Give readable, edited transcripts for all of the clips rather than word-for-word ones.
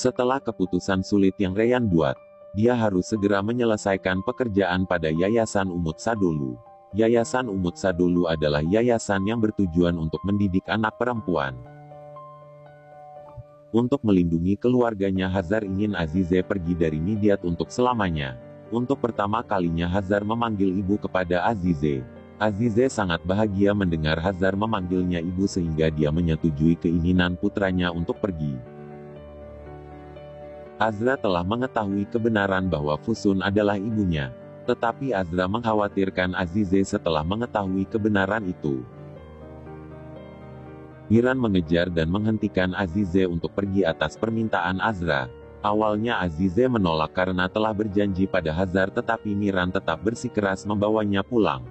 Setelah keputusan sulit yang Ryan buat, dia harus segera menyelesaikan pekerjaan pada Yayasan Umut Sadulu. Yayasan Umut Sadulu adalah yayasan yang bertujuan untuk mendidik anak perempuan. Untuk melindungi keluarganya, Hazar ingin Azize pergi dari Midyat untuk selamanya. Untuk pertama kalinya Hazar memanggil ibu kepada Azize. Azize sangat bahagia mendengar Hazar memanggilnya ibu sehingga dia menyetujui keinginan putranya untuk pergi. Azra telah mengetahui kebenaran bahwa Fusun adalah ibunya. Tetapi Azra mengkhawatirkan Azize setelah mengetahui kebenaran itu. Miran mengejar dan menghentikan Azize untuk pergi atas permintaan Azra. Awalnya Azize menolak karena telah berjanji pada Hazar, tetapi Miran tetap bersikeras membawanya pulang.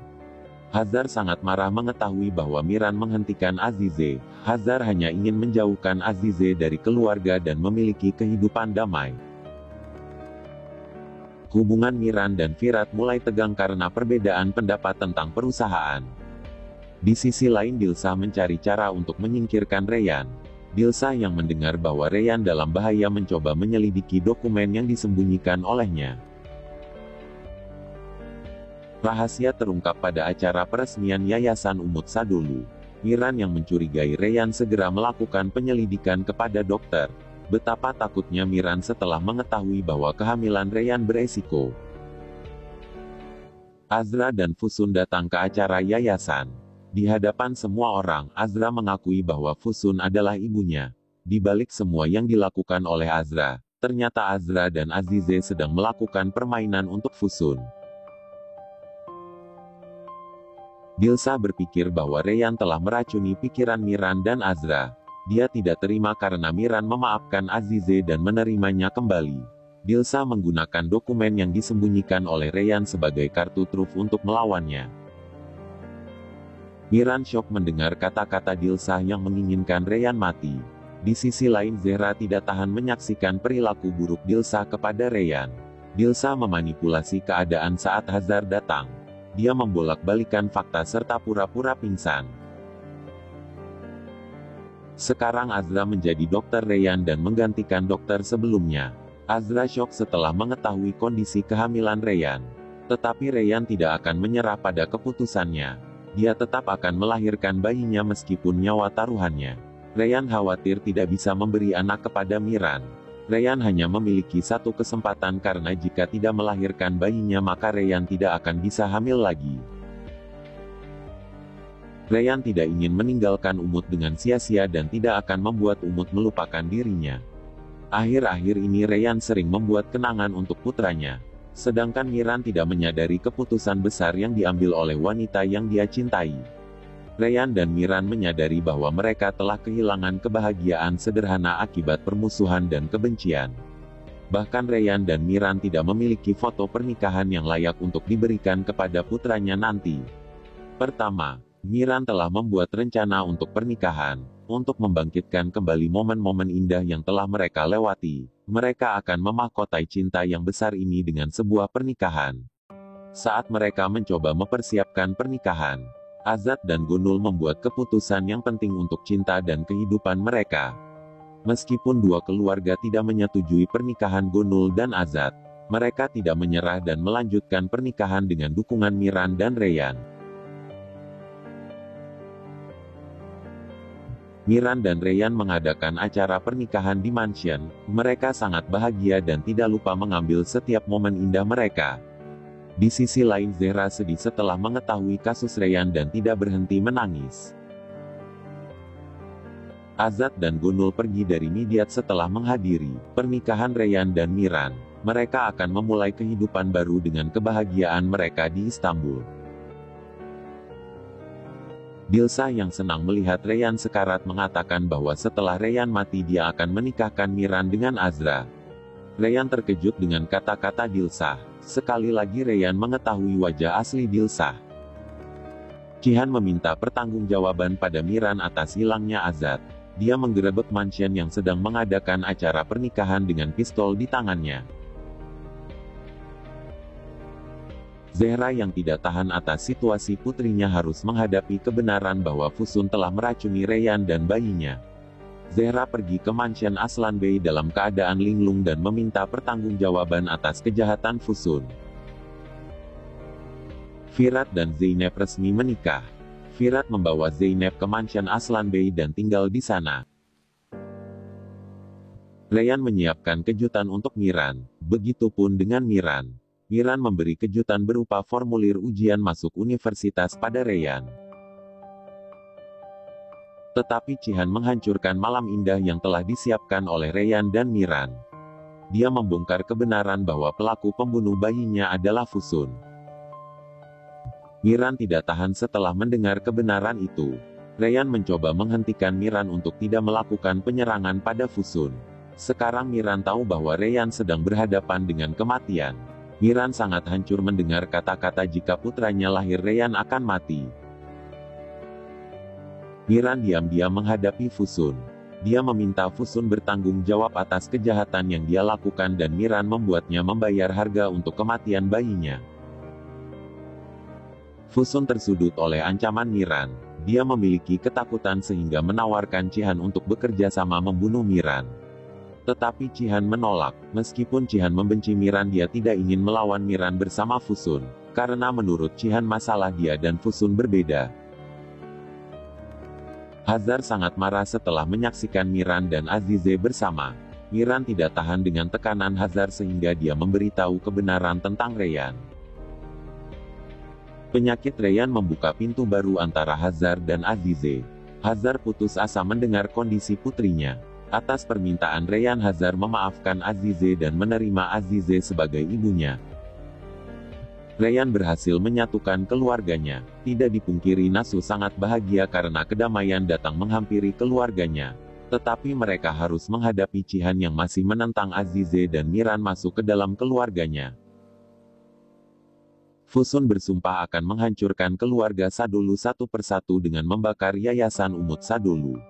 Hazar sangat marah mengetahui bahwa Miran menghentikan Azize. Hazar hanya ingin menjauhkan Azize dari keluarga dan memiliki kehidupan damai. Hubungan Miran dan Virat mulai tegang karena perbedaan pendapat tentang perusahaan. Di sisi lain, Dilsa mencari cara untuk menyingkirkan Ryan. Dilsa yang mendengar bahwa Ryan dalam bahaya mencoba menyelidiki dokumen yang disembunyikan olehnya. Rahasia terungkap pada acara peresmian Yayasan Umut Sadulu. Miran yang mencurigai Ryan segera melakukan penyelidikan kepada dokter. Betapa takutnya Miran setelah mengetahui bahwa kehamilan Ryan beresiko. Azra dan Fusun datang ke acara yayasan. Di hadapan semua orang, Azra mengakui bahwa Fusun adalah ibunya. Di balik semua yang dilakukan oleh Azra, ternyata Azra dan Azize sedang melakukan permainan untuk Fusun. Dilsa berpikir bahwa Ryan telah meracuni pikiran Miran dan Azra. Dia tidak terima karena Miran memaafkan Azize dan menerimanya kembali. Dilsa menggunakan dokumen yang disembunyikan oleh Ryan sebagai kartu truf untuk melawannya. Miran syok mendengar kata-kata Dilsa yang menginginkan Ryan mati. Di sisi lain, Zehra tidak tahan menyaksikan perilaku buruk Dilsa kepada Ryan. Dilsa memanipulasi keadaan saat Hazar datang. Dia membolak-balikan fakta serta pura-pura pingsan. Sekarang Azra menjadi dokter Ryan dan menggantikan dokter sebelumnya. Azra syok setelah mengetahui kondisi kehamilan Ryan. Tetapi Ryan tidak akan menyerah pada keputusannya. Dia tetap akan melahirkan bayinya meskipun nyawa taruhannya. Ryan khawatir tidak bisa memberi anak kepada Miran. Ryan hanya memiliki satu kesempatan karena jika tidak melahirkan bayinya maka Ryan tidak akan bisa hamil lagi. Ryan tidak ingin meninggalkan Umut dengan sia-sia dan tidak akan membuat Umut melupakan dirinya. Akhir-akhir ini Ryan sering membuat kenangan untuk putranya. Sedangkan Miran tidak menyadari keputusan besar yang diambil oleh wanita yang dia cintai. Ryan dan Miran menyadari bahwa mereka telah kehilangan kebahagiaan sederhana akibat permusuhan dan kebencian. Bahkan Ryan dan Miran tidak memiliki foto pernikahan yang layak untuk diberikan kepada putranya nanti. Pertama, Miran telah membuat rencana untuk pernikahan. Untuk membangkitkan kembali momen-momen indah yang telah mereka lewati, mereka akan memahkotai cinta yang besar ini dengan sebuah pernikahan. Saat mereka mencoba mempersiapkan pernikahan, Azat dan Gunul membuat keputusan yang penting untuk cinta dan kehidupan mereka. Meskipun dua keluarga tidak menyetujui pernikahan Gunul dan Azat, mereka tidak menyerah dan melanjutkan pernikahan dengan dukungan Miran dan Ryan. Miran dan Ryan mengadakan acara pernikahan di mansion. Mereka sangat bahagia dan tidak lupa mengambil setiap momen indah mereka. Di sisi lain, Zehra sedih setelah mengetahui kasus Ryan dan tidak berhenti menangis. Azat dan Gunul pergi dari Midyat setelah menghadiri pernikahan Ryan dan Miran. Mereka akan memulai kehidupan baru dengan kebahagiaan mereka di Istanbul. Dilsa yang senang melihat Ryan sekarat mengatakan bahwa setelah Ryan mati dia akan menikahkan Miran dengan Azra. Ryan terkejut dengan kata-kata Dilsa. Sekali lagi Ryan mengetahui wajah asli Dilsa. Cihan meminta pertanggungjawaban pada Miran atas hilangnya Azat. Dia menggerebek mansion yang sedang mengadakan acara pernikahan dengan pistol di tangannya. Zehra yang tidak tahan atas situasi putrinya harus menghadapi kebenaran bahwa Fusun telah meracuni Ryan dan bayinya. Zehra pergi ke mansion Aslan Bey dalam keadaan linglung dan meminta pertanggungjawaban atas kejahatan Fusun. Virat dan Zeynep resmi menikah. Virat membawa Zeynep ke mansion Aslan Bey dan tinggal di sana. Reyhan menyiapkan kejutan untuk Miran, begitupun dengan Miran. Miran memberi kejutan berupa formulir ujian masuk universitas pada Reyhan. Tetapi Cihan menghancurkan malam indah yang telah disiapkan oleh Reyhan dan Miran. Dia membongkar kebenaran bahwa pelaku pembunuh bayinya adalah Fusun. Miran tidak tahan setelah mendengar kebenaran itu. Reyhan mencoba menghentikan Miran untuk tidak melakukan penyerangan pada Fusun. Sekarang Miran tahu bahwa Reyhan sedang berhadapan dengan kematian. Miran sangat hancur mendengar kata-kata jika putranya lahir Reyhan akan mati. Miran diam-diam menghadapi Fusun. Dia meminta Fusun bertanggung jawab atas kejahatan yang dia lakukan dan Miran membuatnya membayar harga untuk kematian bayinya. Fusun tersudut oleh ancaman Miran. Dia memiliki ketakutan sehingga menawarkan Cihan untuk bekerja sama membunuh Miran. Tetapi Cihan menolak. Meskipun Cihan membenci Miran, dia tidak ingin melawan Miran bersama Fusun. Karena menurut Cihan masalah dia dan Fusun berbeda. Hazar sangat marah setelah menyaksikan Miran dan Azize bersama. Miran tidak tahan dengan tekanan Hazar sehingga dia memberitahu kebenaran tentang Reyhan. Penyakit Reyhan membuka pintu baru antara Hazar dan Azize. Hazar putus asa mendengar kondisi putrinya. Atas permintaan Reyhan, Hazar memaafkan Azize dan menerima Azize sebagai ibunya. Reyhan berhasil menyatukan keluarganya. Tidak dipungkiri Nasu sangat bahagia karena kedamaian datang menghampiri keluarganya. Tetapi mereka harus menghadapi Cihan yang masih menentang Azize dan Miran masuk ke dalam keluarganya. Fusun bersumpah akan menghancurkan keluarga Sadolu satu persatu dengan membakar yayasan Umut Sadolu.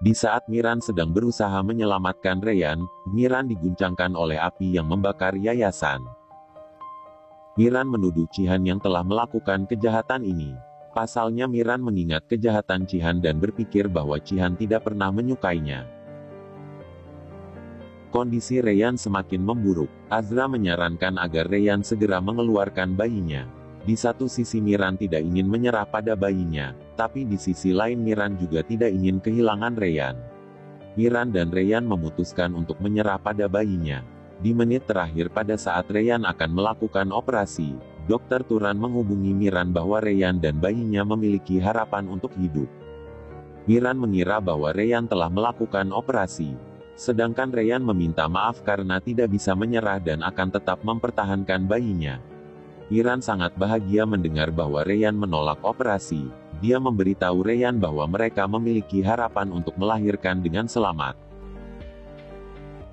Di saat Miran sedang berusaha menyelamatkan Reyhan, Miran diguncangkan oleh api yang membakar yayasan. Miran menuduh Cihan yang telah melakukan kejahatan ini. Pasalnya Miran mengingat kejahatan Cihan dan berpikir bahwa Cihan tidak pernah menyukainya. Kondisi Reyhan semakin memburuk. Azra menyarankan agar Reyhan segera mengeluarkan bayinya. Di satu sisi Miran tidak ingin menyerah pada bayinya, tapi di sisi lain Miran juga tidak ingin kehilangan Reyhan. Miran dan Reyhan memutuskan untuk menyerah pada bayinya. Di menit terakhir pada saat Reyhan akan melakukan operasi, Dr. Turan menghubungi Miran bahwa Reyhan dan bayinya memiliki harapan untuk hidup. Miran mengira bahwa Reyhan telah melakukan operasi. Sedangkan Reyhan meminta maaf karena tidak bisa menyerah dan akan tetap mempertahankan bayinya. Miran sangat bahagia mendengar bahwa Reyhan menolak operasi. Dia memberitahu Reyhan bahwa mereka memiliki harapan untuk melahirkan dengan selamat.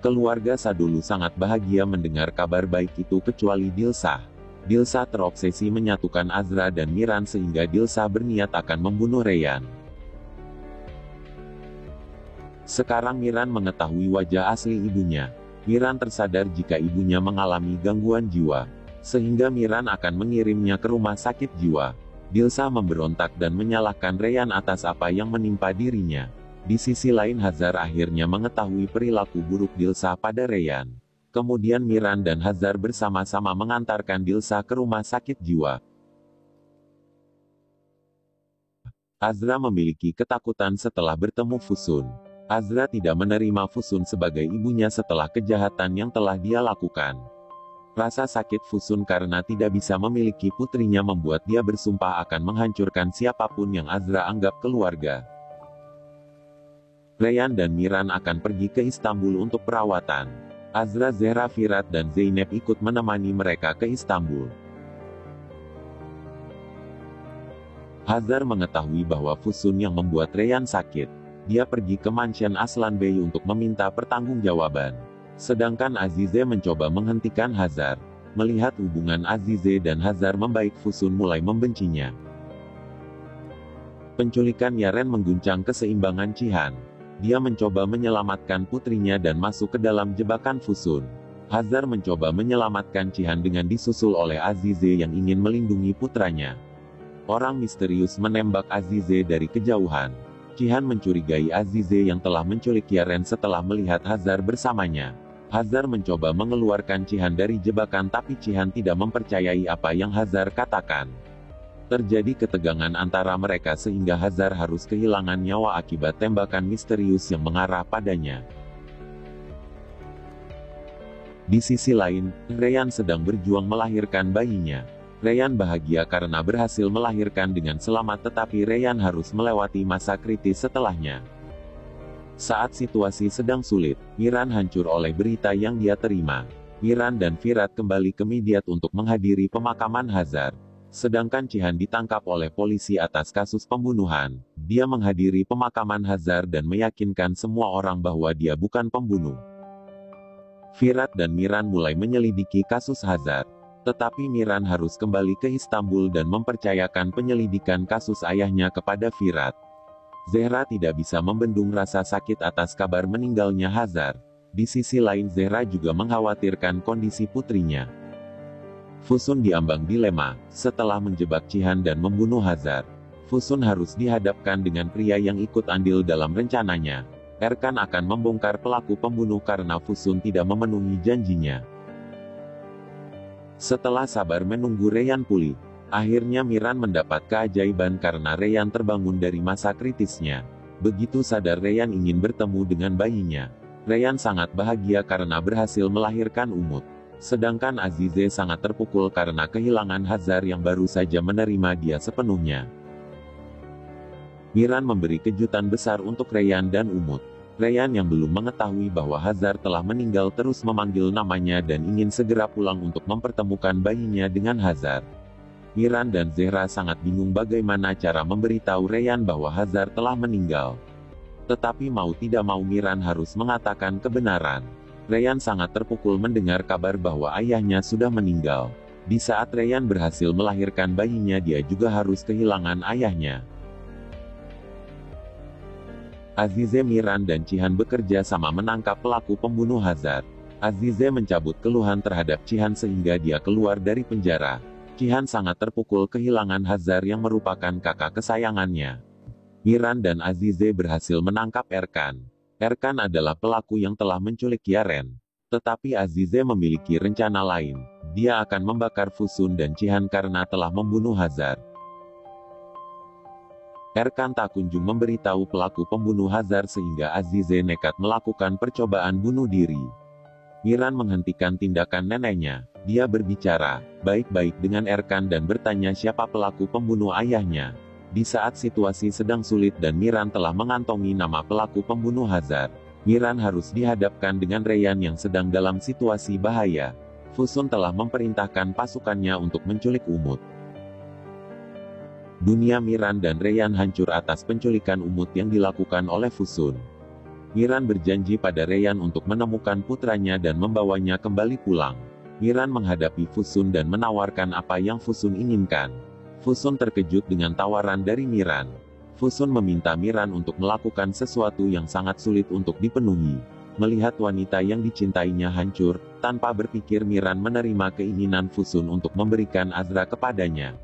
Keluarga Sadolu sangat bahagia mendengar kabar baik itu kecuali Dilsah. Dilsah terobsesi menyatukan Azra dan Miran sehingga Dilsah berniat akan membunuh Reyhan. Sekarang Miran mengetahui wajah asli ibunya. Miran tersadar jika ibunya mengalami gangguan jiwa. Sehingga Miran akan mengirimnya ke rumah sakit jiwa. Dilsah memberontak dan menyalahkan Reyhan atas apa yang menimpa dirinya. Di sisi lain Hazar akhirnya mengetahui perilaku buruk Dilsah pada Reyhan. Kemudian Miran dan Hazar bersama-sama mengantarkan Dilsah ke rumah sakit jiwa. Azra memiliki ketakutan setelah bertemu Fusun. Azra tidak menerima Fusun sebagai ibunya setelah kejahatan yang telah dia lakukan. Rasa sakit Fusun karena tidak bisa memiliki putrinya membuat dia bersumpah akan menghancurkan siapapun yang Azra anggap keluarga. Reyhan dan Miran akan pergi ke Istanbul untuk perawatan. Azra, Zehra, Virat dan Zeynep ikut menemani mereka ke Istanbul. Hazar mengetahui bahwa Fusun yang membuat Reyhan sakit. Dia pergi ke mansion Aslan Bey untuk meminta pertanggungjawaban. Sedangkan Azize mencoba menghentikan Hazar. Melihat hubungan Azize dan Hazar membaik, Fusun mulai membencinya. Penculikan Yaren mengguncang keseimbangan Cihan. Dia mencoba menyelamatkan putrinya dan masuk ke dalam jebakan Fusun. Hazar mencoba menyelamatkan Cihan dengan disusul oleh Azize yang ingin melindungi putranya. Orang misterius menembak Azize dari kejauhan. Jihan mencurigai Azize yang telah menculik Yaren setelah melihat Hazar bersamanya. Hazar mencoba mengeluarkan Jihan dari jebakan tapi Jihan tidak mempercayai apa yang Hazar katakan. Terjadi ketegangan antara mereka sehingga Hazar harus kehilangan nyawa akibat tembakan misterius yang mengarah padanya. Di sisi lain, Ryan sedang berjuang melahirkan bayinya. Ryan bahagia karena berhasil melahirkan dengan selamat tetapi Ryan harus melewati masa kritis setelahnya. Saat situasi sedang sulit, Miran hancur oleh berita yang dia terima. Miran dan Virat kembali ke Midyat untuk menghadiri pemakaman Hazar. Sedangkan Jihan ditangkap oleh polisi atas kasus pembunuhan. Dia menghadiri pemakaman Hazar dan meyakinkan semua orang bahwa dia bukan pembunuh. Virat dan Miran mulai menyelidiki kasus Hazar. Tetapi Miran harus kembali ke Istanbul dan mempercayakan penyelidikan kasus ayahnya kepada Virat. Zehra tidak bisa membendung rasa sakit atas kabar meninggalnya Hazar. Di sisi lain Zehra juga mengkhawatirkan kondisi putrinya. Fusun diambang dilema, setelah menjebak Jihan dan membunuh Hazar. Fusun harus dihadapkan dengan pria yang ikut andil dalam rencananya. Erkan akan membongkar pelaku pembunuh karena Fusun tidak memenuhi janjinya. Setelah sabar menunggu Ryan pulih, akhirnya Miran mendapat keajaiban karena Ryan terbangun dari masa kritisnya. Begitu sadar Ryan ingin bertemu dengan bayinya. Ryan sangat bahagia karena berhasil melahirkan Umut. Sedangkan Azize sangat terpukul karena kehilangan Hazar yang baru saja menerima dia sepenuhnya. Miran memberi kejutan besar untuk Ryan dan Umut. Ryan yang belum mengetahui bahwa Hazar telah meninggal terus memanggil namanya dan ingin segera pulang untuk mempertemukan bayinya dengan Hazar. Miran dan Zehra sangat bingung bagaimana cara memberitahu Ryan bahwa Hazar telah meninggal. Tetapi mau tidak mau Miran harus mengatakan kebenaran. Ryan sangat terpukul mendengar kabar bahwa ayahnya sudah meninggal. Di saat Ryan berhasil melahirkan bayinya dia juga harus kehilangan ayahnya. Azize, Miran dan Jihan bekerja sama menangkap pelaku pembunuh Hazar. Azize mencabut keluhan terhadap Jihan sehingga dia keluar dari penjara. Jihan sangat terpukul kehilangan Hazar yang merupakan kakak kesayangannya. Miran dan Azize berhasil menangkap Erkan. Erkan adalah pelaku yang telah menculik Yaren. Tetapi Azize memiliki rencana lain. Dia akan membakar Fusun dan Jihan karena telah membunuh Hazar. Erkan tak kunjung memberitahu pelaku pembunuh Hazar sehingga Azize nekat melakukan percobaan bunuh diri. Miran menghentikan tindakan neneknya. Dia berbicara baik-baik dengan Erkan dan bertanya siapa pelaku pembunuh ayahnya. Di saat situasi sedang sulit dan Miran telah mengantongi nama pelaku pembunuh Hazar, Miran harus dihadapkan dengan Ryan yang sedang dalam situasi bahaya. Fusun telah memerintahkan pasukannya untuk menculik Umut. Dunia Miran dan Ryan hancur atas penculikan Umut yang dilakukan oleh Fusun. Miran berjanji pada Ryan untuk menemukan putranya dan membawanya kembali pulang. Miran menghadapi Fusun dan menawarkan apa yang Fusun inginkan. Fusun terkejut dengan tawaran dari Miran. Fusun meminta Miran untuk melakukan sesuatu yang sangat sulit untuk dipenuhi. Melihat wanita yang dicintainya hancur, tanpa berpikir Miran menerima keinginan Fusun untuk memberikan Azra kepadanya.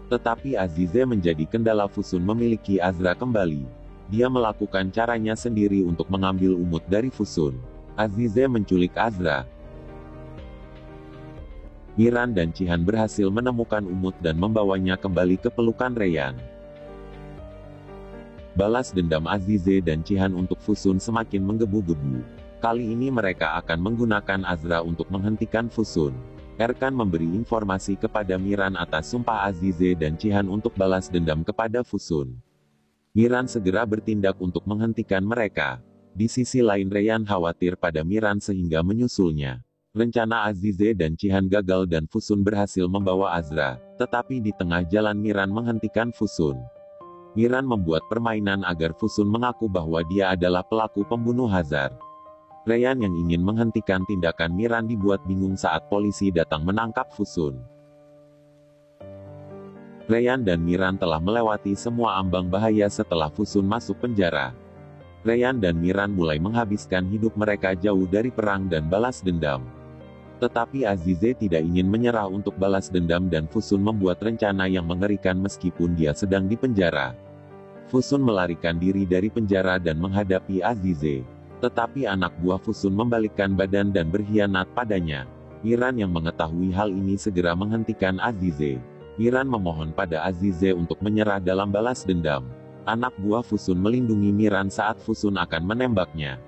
Tetapi Azize menjadi kendala Fusun memiliki Azra kembali. Dia melakukan caranya sendiri untuk mengambil Umut dari Fusun. Azize menculik Azra. Miran dan Jihan berhasil menemukan Umut dan membawanya kembali ke pelukan Ryan. Balas dendam Azize dan Jihan untuk Fusun semakin menggebu-gebu. Kali ini mereka akan menggunakan Azra untuk menghentikan Fusun. Erkan memberi informasi kepada Miran atas sumpah Azize dan Jihan untuk balas dendam kepada Fusun. Miran segera bertindak untuk menghentikan mereka. Di sisi lain Ryan khawatir pada Miran sehingga menyusulnya. Rencana Azize dan Jihan gagal dan Fusun berhasil membawa Azra, tetapi di tengah jalan Miran menghentikan Fusun. Miran membuat permainan agar Fusun mengaku bahwa dia adalah pelaku pembunuh Hazar. Ryan yang ingin menghentikan tindakan Miran dibuat bingung saat polisi datang menangkap Fusun. Ryan dan Miran telah melewati semua ambang bahaya setelah Fusun masuk penjara. Ryan dan Miran mulai menghabiskan hidup mereka jauh dari perang dan balas dendam. Tetapi Azize tidak ingin menyerah untuk balas dendam dan Fusun membuat rencana yang mengerikan meskipun dia sedang di penjara. Fusun melarikan diri dari penjara dan menghadapi Azize. Tetapi anak buah Fusun membalikkan badan dan berkhianat padanya. Miran yang mengetahui hal ini segera menghentikan Azize. Miran memohon pada Azize untuk menyerah dalam balas dendam. Anak buah Fusun melindungi Miran saat Fusun akan menembaknya.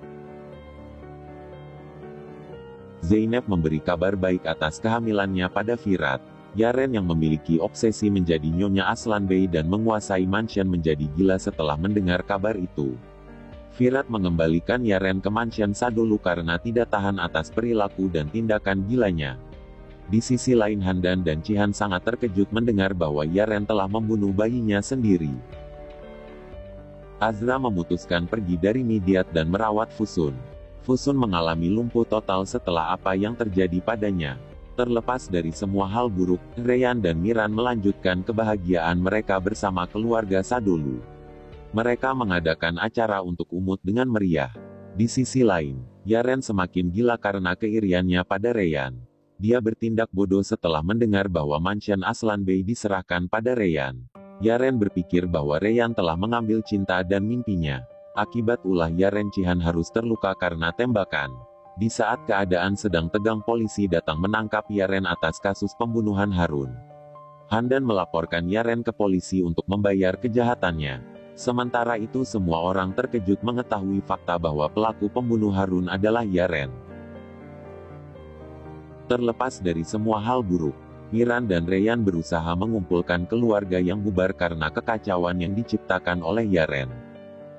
Zeynep memberi kabar baik atas kehamilannya pada Firat. Yaren yang memiliki obsesi menjadi Nyonya Aslan Bey dan menguasai mansion menjadi gila setelah mendengar kabar itu. Firat mengembalikan Yaren ke mansion Sadolu karena tidak tahan atas perilaku dan tindakan gilanya. Di sisi lain Handan dan Cihan sangat terkejut mendengar bahwa Yaren telah membunuh bayinya sendiri. Azra memutuskan pergi dari Midyat dan merawat Fusun. Fusun mengalami lumpuh total setelah apa yang terjadi padanya. Terlepas dari semua hal buruk, Reyhan dan Miran melanjutkan kebahagiaan mereka bersama keluarga Sadolu. Mereka mengadakan acara untuk Umut dengan meriah. Di sisi lain, Yaren semakin gila karena keiriannya pada Reyhan. Dia bertindak bodoh setelah mendengar bahwa mansion Aslan Bey diserahkan pada Reyhan. Yaren berpikir bahwa Reyhan telah mengambil cinta dan mimpinya. Akibat ulah Yaren, Cihan harus terluka karena tembakan. Di saat keadaan sedang tegang, polisi datang menangkap Yaren atas kasus pembunuhan Harun. Handan melaporkan Yaren ke polisi untuk membayar kejahatannya. Sementara itu semua orang terkejut mengetahui fakta bahwa pelaku pembunuh Harun adalah Yaren. Terlepas dari semua hal buruk, Miran dan Reyhan berusaha mengumpulkan keluarga yang bubar karena kekacauan yang diciptakan oleh Yaren.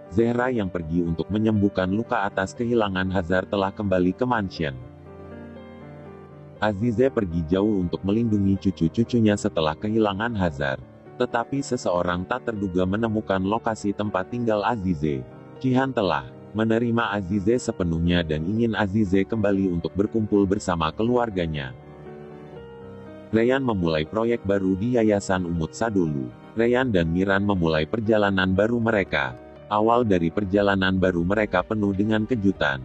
Zehra yang pergi untuk menyembuhkan luka atas kehilangan Hazar telah kembali ke mansion. Azize pergi jauh untuk melindungi cucu-cucunya setelah kehilangan Hazar. Tetapi seseorang tak terduga menemukan lokasi tempat tinggal Azize. Cihan telah menerima Azize sepenuhnya dan ingin Azize kembali untuk berkumpul bersama keluarganya. Reyhan memulai proyek baru di Yayasan Umut Sadolu. Reyhan dan Miran memulai perjalanan baru mereka. Awal dari perjalanan baru mereka penuh dengan kejutan.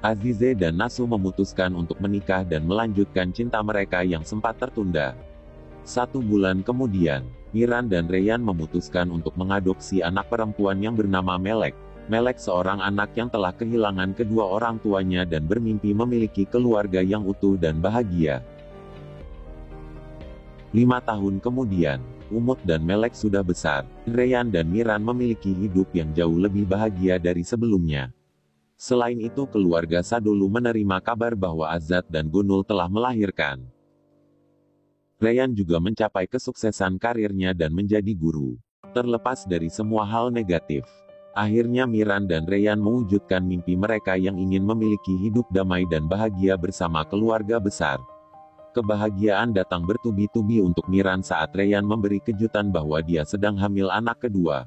Azize dan Nasu memutuskan untuk menikah dan melanjutkan cinta mereka yang sempat tertunda. 1 bulan kemudian, Miran dan Reyhan memutuskan untuk mengadopsi anak perempuan yang bernama Melek. Melek seorang anak yang telah kehilangan kedua orang tuanya dan bermimpi memiliki keluarga yang utuh dan bahagia. 5 tahun kemudian, Umut dan Melek sudah besar. Reyhan dan Miran memiliki hidup yang jauh lebih bahagia dari sebelumnya. Selain itu, keluarga Sadolu menerima kabar bahwa Azad dan Gunul telah melahirkan. Reyhan juga mencapai kesuksesan karirnya dan menjadi guru. Terlepas dari semua hal negatif, akhirnya Miran dan Reyhan mewujudkan mimpi mereka yang ingin memiliki hidup damai dan bahagia bersama keluarga besar. Kebahagiaan datang bertubi-tubi untuk Miran saat Reyhan memberi kejutan bahwa dia sedang hamil anak kedua.